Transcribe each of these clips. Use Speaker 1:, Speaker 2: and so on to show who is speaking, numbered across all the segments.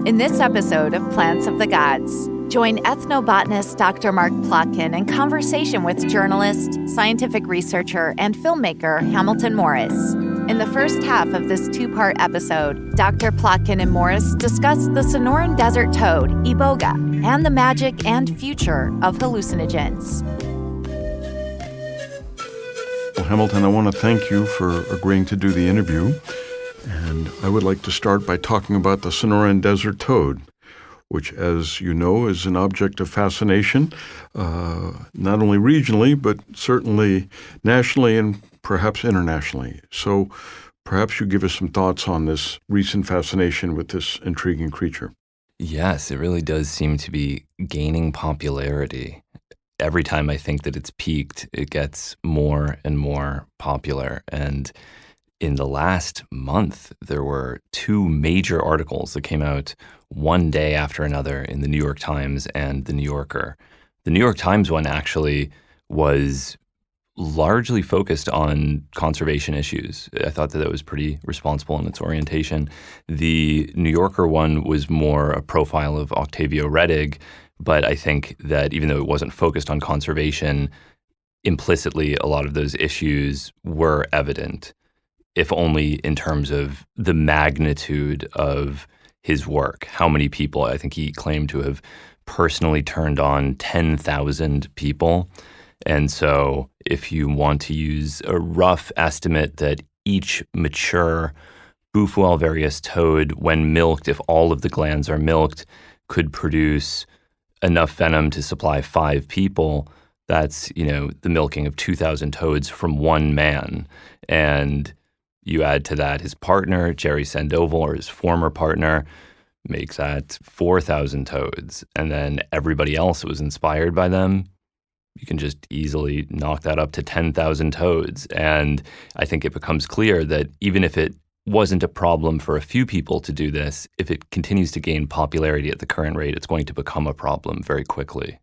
Speaker 1: In this episode of Plants of the Gods, join ethnobotanist Dr. Mark Plotkin in conversation with journalist, scientific researcher, and filmmaker Hamilton Morris. In the first half of this two-part episode, Dr. Plotkin and Morris discuss the Sonoran desert toad, Iboga, and the magic and future of hallucinogens.
Speaker 2: Well, Hamilton, I want to thank you for agreeing to do the interview. And I would like to start by talking about the Sonoran desert toad, which, as you know, is an object of fascination, not only regionally, but certainly nationally and perhaps internationally. So perhaps you give us some thoughts on this recent fascination with this intriguing creature.
Speaker 3: Yes, it really does seem to be gaining popularity. Every time I think that it's peaked, it gets more and more popular. And in the last month, there were two major articles that came out one day after another in the New York Times and the New Yorker. The New York Times one actually was largely focused on conservation issues. I thought that was pretty responsible in its orientation. The New Yorker one was more a profile of Octavio Rettig, but I think that even though it wasn't focused on conservation, implicitly a lot of those issues were evident, if only in terms of the magnitude of his work. How many people, I think he claimed to have personally turned on 10,000 people. And so if you want to use a rough estimate that each mature Bufo alvarius toad, when milked, if all of the glands are milked, could produce enough venom to supply 5 people, that's, the milking of 2,000 toads from one man. And you add to that his partner, Jerry Sandoval, or his former partner, makes that 4,000 toads. And then everybody else that was inspired by them, you can just easily knock that up to 10,000 toads. And I think it becomes clear that even if it wasn't a problem for a few people to do this, if it continues to gain popularity at the current rate, it's going to become a problem very quickly.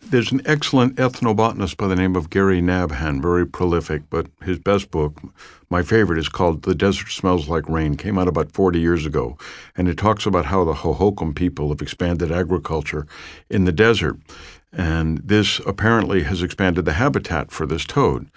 Speaker 2: There's an excellent ethnobotanist by the name of Gary Nabhan, very prolific, but his best book, my favorite, is called The Desert Smells Like Rain, came out about 40 years ago, and it talks about how the Hohokam people have expanded agriculture in the desert, and this apparently has expanded the habitat for this toad.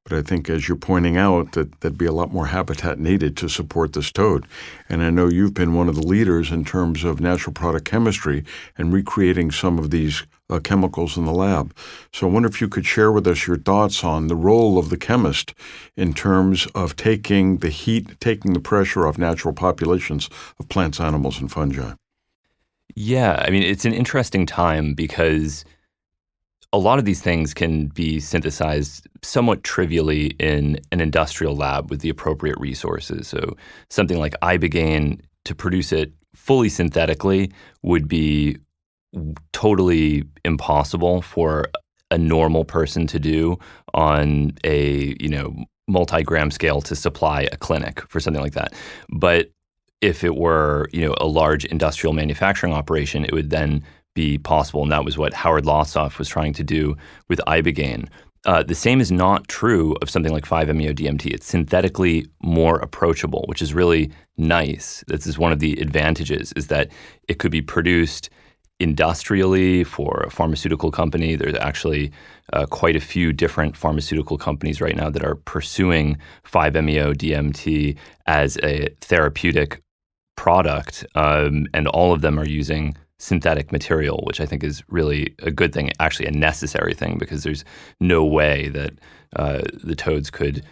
Speaker 2: But I think, as you're pointing out, that there'd be a lot more habitat needed to support this toad. And I know you've been one of the leaders in terms of natural product chemistry and recreating some of these chemicals in the lab. So I wonder if you could share with us your thoughts on the role of the chemist in terms of taking the heat, taking the pressure off natural populations of plants, animals, and fungi.
Speaker 3: Yeah, it's an interesting time because a lot of these things can be synthesized somewhat trivially in an industrial lab with the appropriate resources. So something like Ibogaine, to produce it fully synthetically would be totally impossible for a normal person to do on a, multi-gram scale to supply a clinic for something like that. But if it were, a large industrial manufacturing operation, it would then be possible, and that was what Howard Lossoff was trying to do with Ibogaine. The same is not true of something like 5-MeO-DMT. It's synthetically more approachable, which is really nice. This is one of the advantages, is that it could be produced industrially for a pharmaceutical company. There's actually quite a few different pharmaceutical companies right now that are pursuing 5-MeO-DMT as a therapeutic product, and all of them are using synthetic material, which I think is really a good thing, actually a necessary thing, because there's no way that the toads could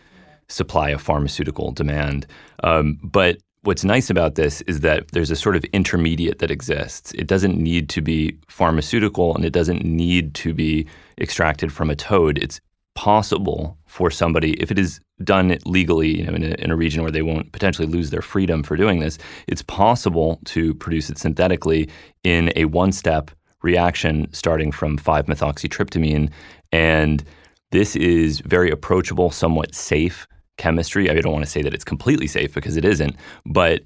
Speaker 3: supply a pharmaceutical demand. But what's nice about this is that there's a sort of intermediate that exists. It doesn't need to be pharmaceutical, and it doesn't need to be extracted from a toad. It's possible for somebody, if it is done legally, in a region where they won't potentially lose their freedom for doing this, it's possible to produce it synthetically in a one-step reaction starting from 5-methoxytryptamine. And this is very approachable, somewhat safe chemistry. I don't want to say that it's completely safe because it isn't, but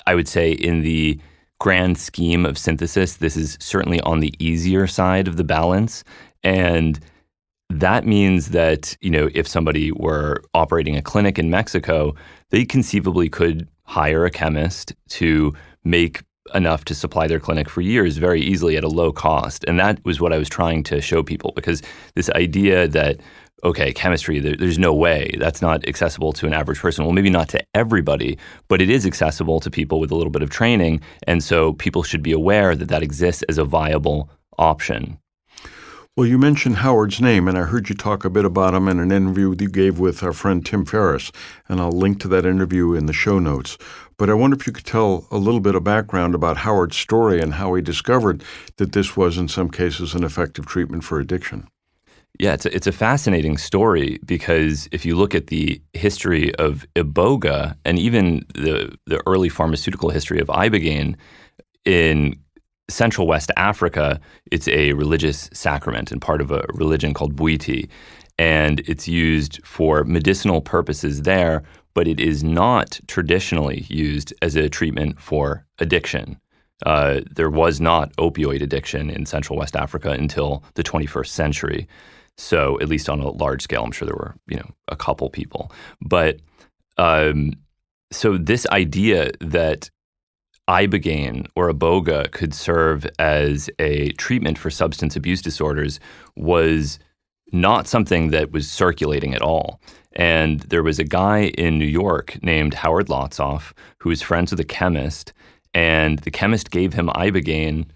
Speaker 3: I would say in the grand scheme of synthesis, this is certainly on the easier side of the balance. And that means that, if somebody were operating a clinic in Mexico, they conceivably could hire a chemist to make enough to supply their clinic for years very easily at a low cost. And that was what I was trying to show people, because this idea that, okay, chemistry, there's no way, that's not accessible to an average person. Well, maybe not to everybody, but it is accessible to people with a little bit of training. And so people should be aware that that exists as a viable option.
Speaker 2: Well, you mentioned Howard's name, and I heard you talk a bit about him in an interview you gave with our friend Tim Ferriss, and I'll link to that interview in the show notes. But I wonder if you could tell a little bit of background about Howard's story and how he discovered that this was, in some cases, an effective treatment for addiction.
Speaker 3: Yeah, it's a fascinating story, because if you look at the history of Iboga and even the early pharmaceutical history of Ibogaine in Central West Africa, it's a religious sacrament and part of a religion called Bwiti, and it's used for medicinal purposes there, but it is not traditionally used as a treatment for addiction. There was not opioid addiction in Central West Africa until the 21st century. So at least on a large scale, I'm sure there were, a couple people. But so this idea that Ibogaine or Iboga could serve as a treatment for substance abuse disorders was not something that was circulating at all. And there was a guy in New York named Howard Lotsoff who was friends with a chemist, and the chemist gave him Ibogaine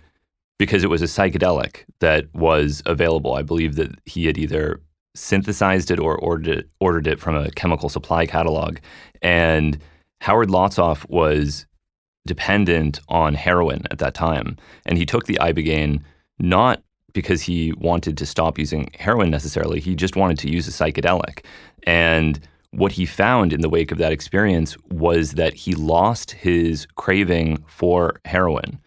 Speaker 3: because it was a psychedelic that was available. I believe that he had either synthesized it or ordered it from a chemical supply catalog. And Howard Lotsoff was dependent on heroin at that time. And he took the Ibogaine not because he wanted to stop using heroin necessarily. He just wanted to use a psychedelic. And what he found in the wake of that experience was that he lost his craving for heroin.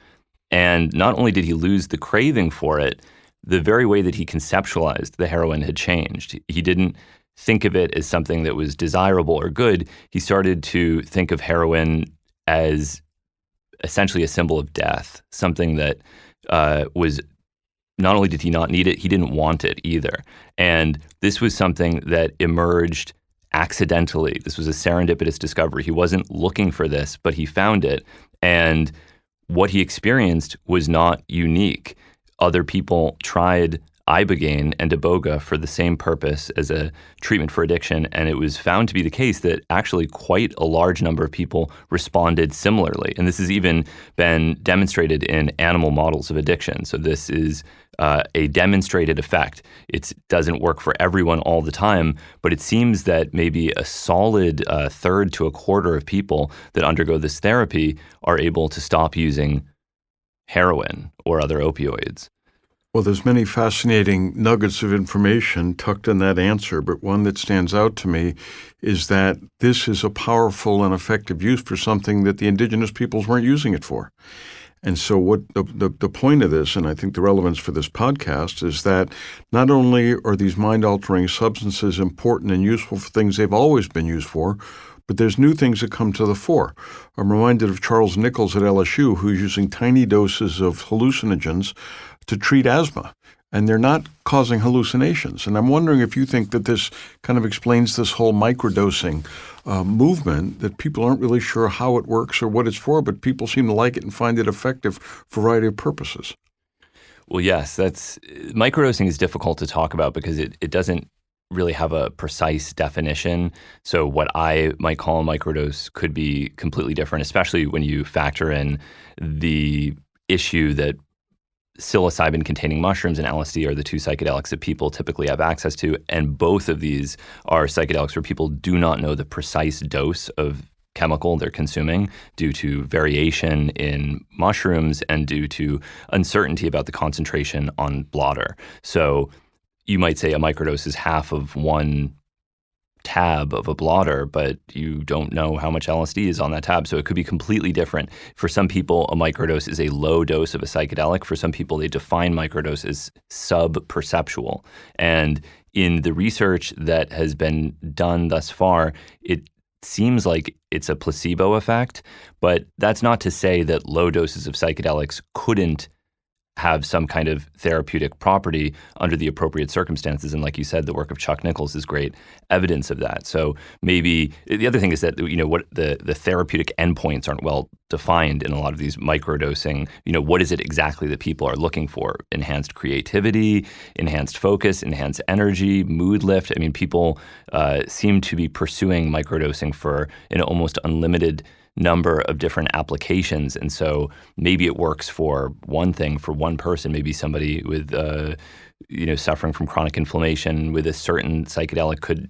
Speaker 3: And not only did he lose the craving for it, the very way that he conceptualized the heroin had changed. He didn't think of it as something that was desirable or good. He started to think of heroin as essentially a symbol of death, something that was, not only did he not need it, he didn't want it either. And this was something that emerged accidentally. This was a serendipitous discovery. He wasn't looking for this, but he found it. And what he experienced was not unique. Other people tried Ibogaine and Iboga for the same purpose as a treatment for addiction, and it was found to be the case that actually quite a large number of people responded similarly. And this has even been demonstrated in animal models of addiction. So this is a demonstrated effect. It doesn't work for everyone all the time, but it seems that maybe a solid third to a quarter of people that undergo this therapy are able to stop using heroin or other opioids.
Speaker 2: Well, there's many fascinating nuggets of information tucked in that answer, but one that stands out to me is that this is a powerful and effective use for something that the indigenous peoples weren't using it for. And so what the point of this, and I think the relevance for this podcast, is that not only are these mind-altering substances important and useful for things they've always been used for, but there's new things that come to the fore. I'm reminded of Charles Nichols at LSU, who's using tiny doses of hallucinogens to treat asthma, and they're not causing hallucinations. And I'm wondering if you think that this kind of explains this whole microdosing movement, that people aren't really sure how it works or what it's for, but people seem to like it and find it effective for a variety of purposes.
Speaker 3: Well, yes, microdosing is difficult to talk about because it doesn't really have a precise definition. So what I might call a microdose could be completely different, especially when you factor in the issue that psilocybin-containing mushrooms and LSD are the two psychedelics that people typically have access to, and both of these are psychedelics where people do not know the precise dose of chemical they're consuming due to variation in mushrooms and due to uncertainty about the concentration on blotter. So you might say a microdose is half of one tab of a blotter, but you don't know how much LSD is on that tab. So it could be completely different. For some people, a microdose is a low dose of a psychedelic. For some people, they define microdose as sub-perceptual. And in the research that has been done thus far, it seems like it's a placebo effect, but that's not to say that low doses of psychedelics couldn't have some kind of therapeutic property under the appropriate circumstances. And like you said, the work of Chuck Nichols is great evidence of that. So maybe the other thing is that, what the therapeutic endpoints aren't well defined in a lot of these microdosing. What is it exactly that people are looking for? Enhanced creativity, enhanced focus, enhanced energy, mood lift. I mean, people seem to be pursuing microdosing for an almost unlimited number of different applications. And so maybe it works for one thing for one person, maybe somebody with, suffering from chronic inflammation with a certain psychedelic could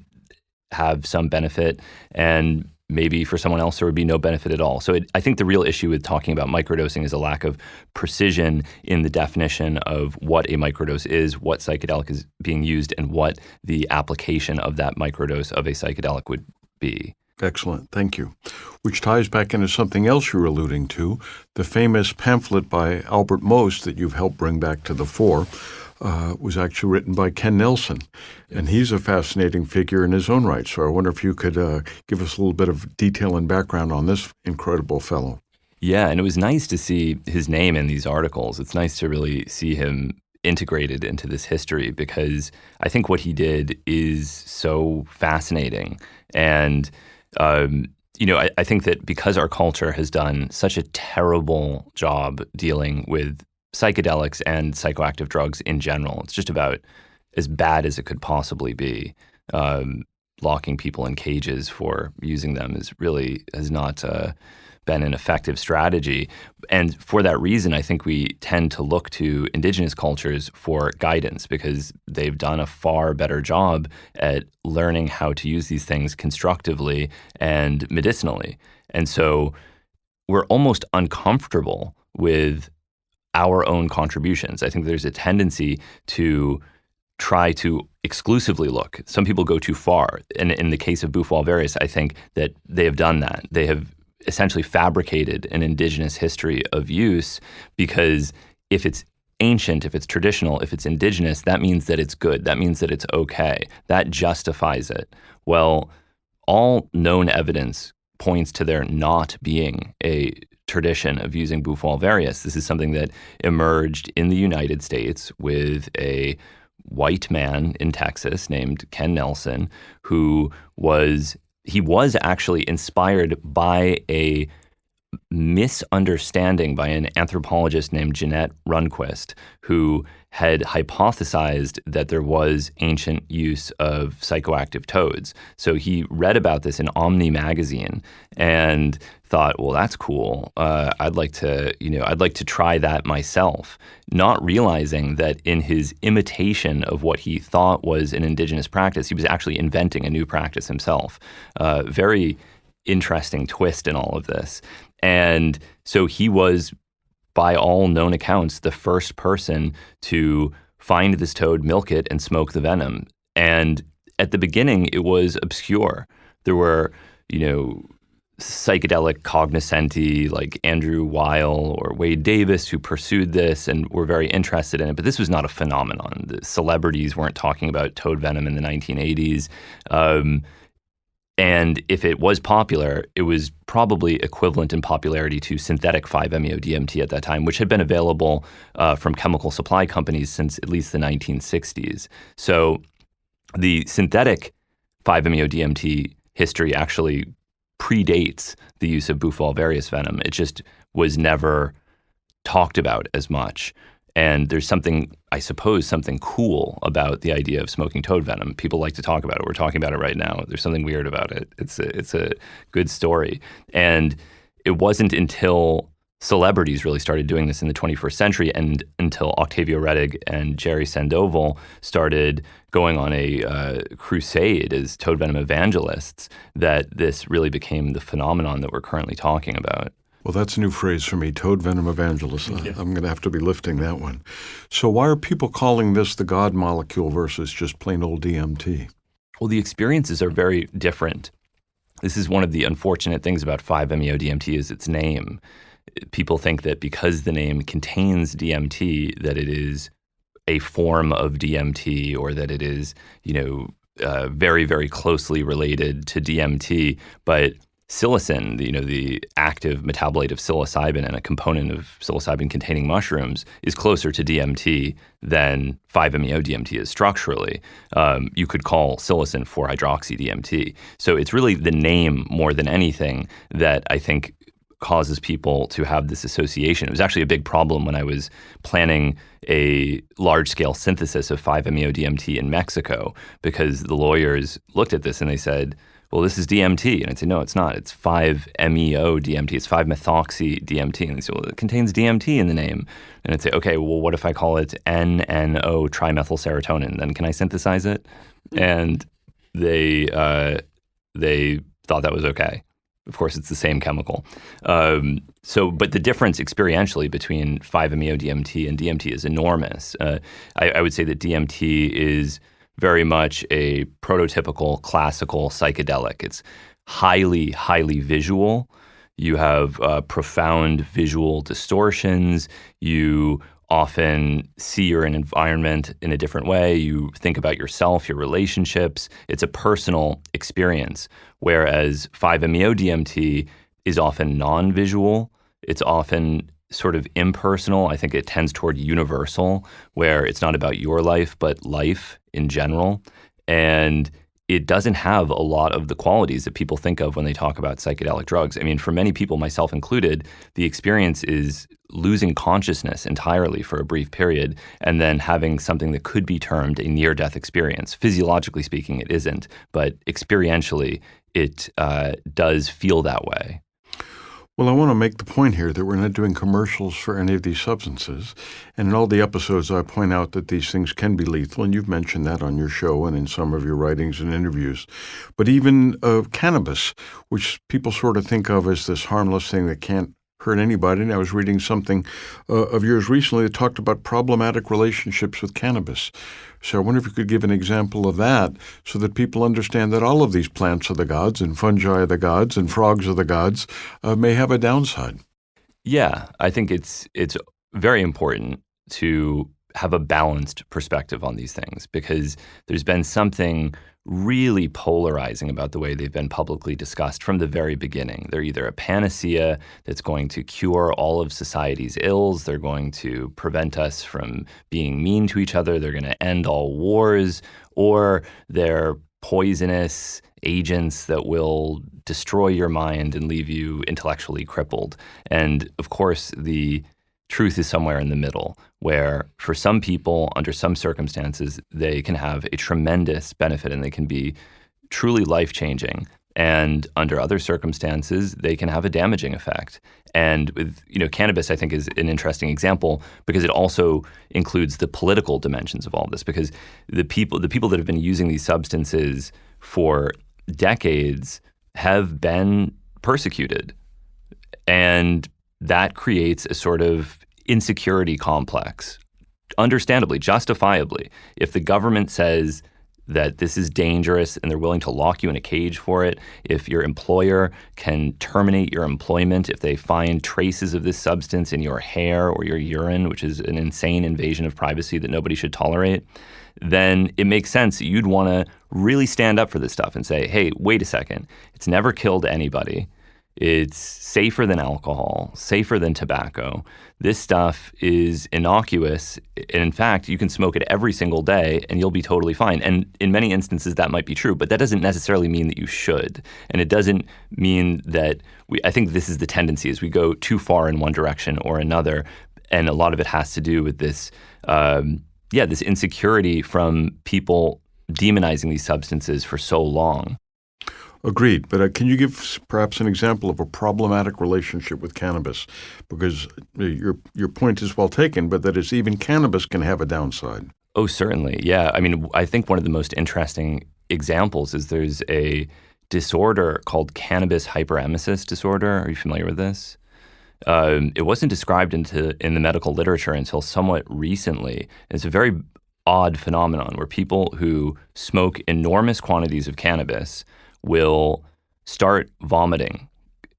Speaker 3: have some benefit. And maybe for someone else, there would be no benefit at all. So I think the real issue with talking about microdosing is a lack of precision in the definition of what a microdose is, what psychedelic is being used, and what the application of that microdose of a psychedelic would be.
Speaker 2: Excellent. Thank you. Which ties back into something else you were alluding to, the famous pamphlet by Albert Most that you've helped bring back to the fore was actually written by Ken Nelson. And he's a fascinating figure in his own right. So I wonder if you could give us a little bit of detail and background on this incredible fellow.
Speaker 3: Yeah, and it was nice to see his name in these articles. It's nice to really see him integrated into this history because I think what he did is so fascinating. And I think that because our culture has done such a terrible job dealing with psychedelics and psychoactive drugs in general, it's just about as bad as it could possibly be. Locking people in cages for using them has not been an effective strategy. And for that reason, I think we tend to look to indigenous cultures for guidance because they've done a far better job at learning how to use these things constructively and medicinally. And so we're almost uncomfortable with our own contributions. I think there's a tendency to try to exclusively look. Some people go too far. And in the case of Bufo alvarius, I think that they have done that. They have essentially fabricated an indigenous history of use because if it's ancient, if it's traditional, if it's indigenous, that means that it's good. That means that it's okay. That justifies it. Well, all known evidence points to there not being a tradition of using Bufo alvarius. This is something that emerged in the United States with a white man in Texas named Ken Nelson, who was actually inspired by a misunderstanding by an anthropologist named Jeanette Runquist, who had hypothesized that there was ancient use of psychoactive toads. So he read about this in Omni magazine and thought, well, that's cool. I'd like to try that myself, not realizing that in his imitation of what he thought was an indigenous practice, he was actually inventing a new practice himself. Very interesting twist in all of this. And so he was, by all known accounts, the first person to find this toad, milk it, and smoke the venom. And at the beginning, it was obscure. There were, psychedelic cognoscenti like Andrew Weil or Wade Davis who pursued this and were very interested in it. But this was not a phenomenon. The celebrities weren't talking about toad venom in the 1980s. And if it was popular, it was probably equivalent in popularity to synthetic 5-MeO-DMT at that time, which had been available from chemical supply companies since at least the 1960s. So the synthetic 5-MeO-DMT history actually predates the use of Bufo alvarius venom. It just was never talked about as much. And there's something cool about the idea of smoking toad venom. People like to talk about it. We're talking about it right now. There's something weird about it. It's a good story. And it wasn't until celebrities really started doing this in the 21st century and until Octavio Rettig and Jerry Sandoval started going on a crusade as toad venom evangelists that this really became the phenomenon that we're currently talking about.
Speaker 2: Well, that's a new phrase for me, toad venom evangelist.
Speaker 3: Yeah.
Speaker 2: I'm going to have to be lifting that one. So why are people calling this the God molecule versus just plain old DMT?
Speaker 3: Well, the experiences are very different. This is one of the unfortunate things about 5-MeO-DMT is its name. People think that because the name contains DMT, that it is a form of DMT or that it is, very, very closely related to DMT. But psilocin, the active metabolite of psilocybin and a component of psilocybin-containing mushrooms, is closer to DMT than 5-MeO-DMT is structurally. You could call psilocin 4-hydroxy-DMT. So it's really the name more than anything that I think causes people to have this association. It was actually a big problem when I was planning a large-scale synthesis of 5-MeO-DMT in Mexico, because the lawyers looked at this and they said, well, this is DMT. And I'd say, no, it's not. It's 5-MeO-DMT. It's 5-methoxy-DMT. And they say, well, it contains DMT in the name. And I'd say, okay, well, what if I call it NNO-trimethylserotonin? Then can I synthesize it? And they thought that was okay. Of course, it's the same chemical. But the difference experientially between 5-MeO-DMT and DMT is enormous. I would say that DMT is very much a prototypical classical psychedelic. It's highly, highly visual. You have profound visual distortions. You often see your environment in a different way. You think about yourself, your relationships. It's a personal experience, whereas 5-MeO-DMT is often non-visual. It's often sort of impersonal. I think it tends toward universal, where it's not about your life, but life in general. And it doesn't have a lot of the qualities that people think of when they talk about psychedelic drugs. I mean, for many people, myself included, the experience is losing consciousness entirely for a brief period and then having something that could be termed a near-death experience. Physiologically speaking, it isn't, but experientially, it does feel that way.
Speaker 2: Well, I want to make the point here that we're not doing commercials for any of these substances. And in all the episodes, I point out that these things can be lethal, and you've mentioned that on your show and in some of your writings and interviews. But even cannabis, which people sort of think of as this harmless thing that can't hurt anybody. And I was reading something of yours recently that talked about problematic relationships with cannabis. So I wonder if you could give an example of that so that people understand that all of these plants are the gods and fungi are the gods and frogs are the gods may have a downside.
Speaker 3: Yeah, I think it's very important to have a balanced perspective on these things, because there's been something really polarizing about the way they've been publicly discussed from the very beginning. They're either a panacea that's going to cure all of society's ills, they're going to prevent us from being mean to each other, they're going to end all wars, or they're poisonous agents that will destroy your mind and leave you intellectually crippled. And of course, the truth is somewhere in the middle, where for some people, under some circumstances, they can have a tremendous benefit and they can be truly life-changing. And under other circumstances, they can have a damaging effect. And with cannabis, I think, is an interesting example because it also includes the political dimensions of all this. Because the people that have been using these substances for decades have been persecuted, and that creates a sort of insecurity complex, understandably, justifiably. If the government says that this is dangerous and they're willing to lock you in a cage for it, if your employer can terminate your employment if they find traces of this substance in your hair or your urine, which is an insane invasion of privacy that nobody should tolerate, then it makes sense that you'd want to really stand up for this stuff and say, hey, wait a second, it's never killed anybody. It's safer than alcohol, safer than tobacco. This stuff is innocuous. And in fact, you can smoke it every single day and you'll be totally fine. And in many instances, that might be true, but that doesn't necessarily mean that you should. And it doesn't mean that I think this is the tendency, is we go too far in one direction or another. And a lot of it has to do with this, this insecurity from people demonizing these substances for so long.
Speaker 2: Agreed. But can you give perhaps an example of a problematic relationship with cannabis? Because your point is well taken, but that is even cannabis can have a downside.
Speaker 3: Oh, certainly. Yeah. I mean, I think one of the most interesting examples is there's a disorder called cannabis hyperemesis disorder. Are you familiar with this? It wasn't described in the medical literature until somewhat recently. It's a very odd phenomenon where people who smoke enormous quantities of cannabis will start vomiting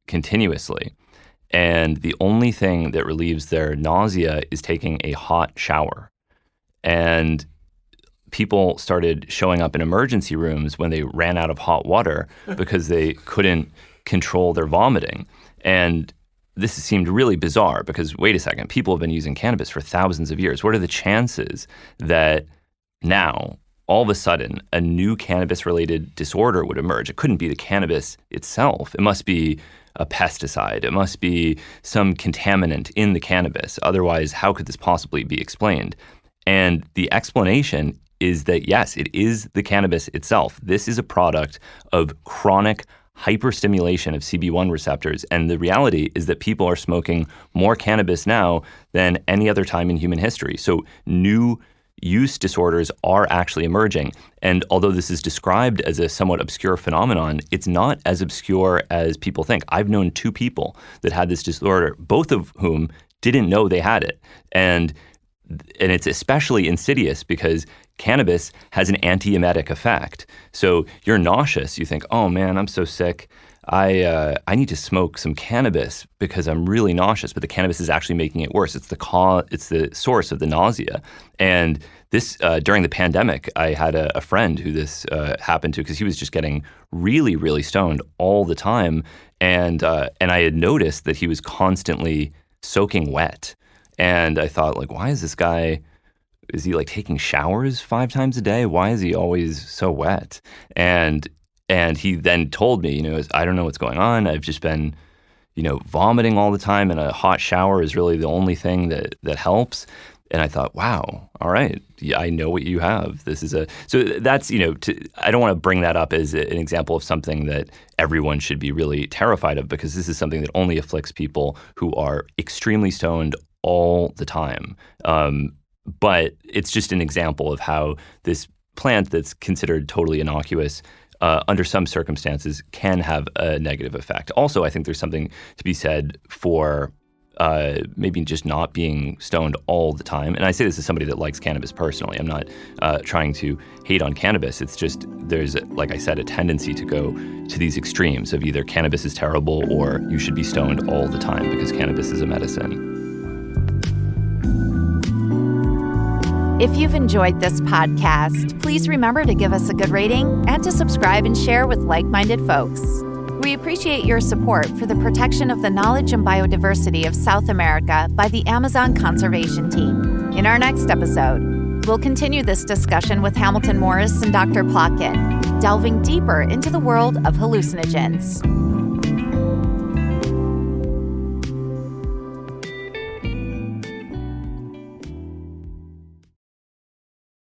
Speaker 3: continuously. And the only thing that relieves their nausea is taking a hot shower. And people started showing up in emergency rooms when they ran out of hot water because they couldn't control their vomiting. And this seemed really bizarre because, wait a second, people have been using cannabis for thousands of years. What are the chances that now, all of a sudden, a new cannabis-related disorder would emerge? It couldn't be the cannabis itself. It must be a pesticide. It must be some contaminant in the cannabis. Otherwise, how could this possibly be explained? And the explanation is that, yes, it is the cannabis itself. This is a product of chronic hyperstimulation of CB1 receptors. And the reality is that people are smoking more cannabis now than any other time in human history. So new use disorders are actually emerging. And although this is described as a somewhat obscure phenomenon, it's not as obscure as people think. I've known 2 people that had this disorder, both of whom didn't know they had it. And it's especially insidious because cannabis has an antiemetic effect. So you're nauseous. You think, oh man, I'm so sick. I need to smoke some cannabis because I'm really nauseous. But the cannabis is actually making it worse. It's the source of the nausea. And this during the pandemic, I had a friend who this happened to because he was just getting really, really stoned all the time. And I had noticed that he was constantly soaking wet. And I thought, like, why is this guy? Is he like taking showers 5 times a day? Why is he always so wet? And he then told me, I don't know what's going on. I've just been, vomiting all the time, and a hot shower is really the only thing that helps. And I thought, wow, all right, yeah, I know what you have. So that's, I don't want to bring that up as an example of something that everyone should be really terrified of, because this is something that only afflicts people who are extremely stoned all the time. But it's just an example of how this plant that's considered totally innocuous under some circumstances can have a negative effect. Also, I think there's something to be said for maybe just not being stoned all the time. And I say this as somebody that likes cannabis personally. I'm not trying to hate on cannabis. It's just there's, like I said, a tendency to go to these extremes of either cannabis is terrible or you should be stoned all the time because cannabis is a medicine.
Speaker 1: If you've enjoyed this podcast, please remember to give us a good rating and to subscribe and share with like-minded folks. We appreciate your support for the protection of the knowledge and biodiversity of South America by the Amazon Conservation Team. In our next episode, we'll continue this discussion with Hamilton Morris and Dr. Plotkin, delving deeper into the world of hallucinogens.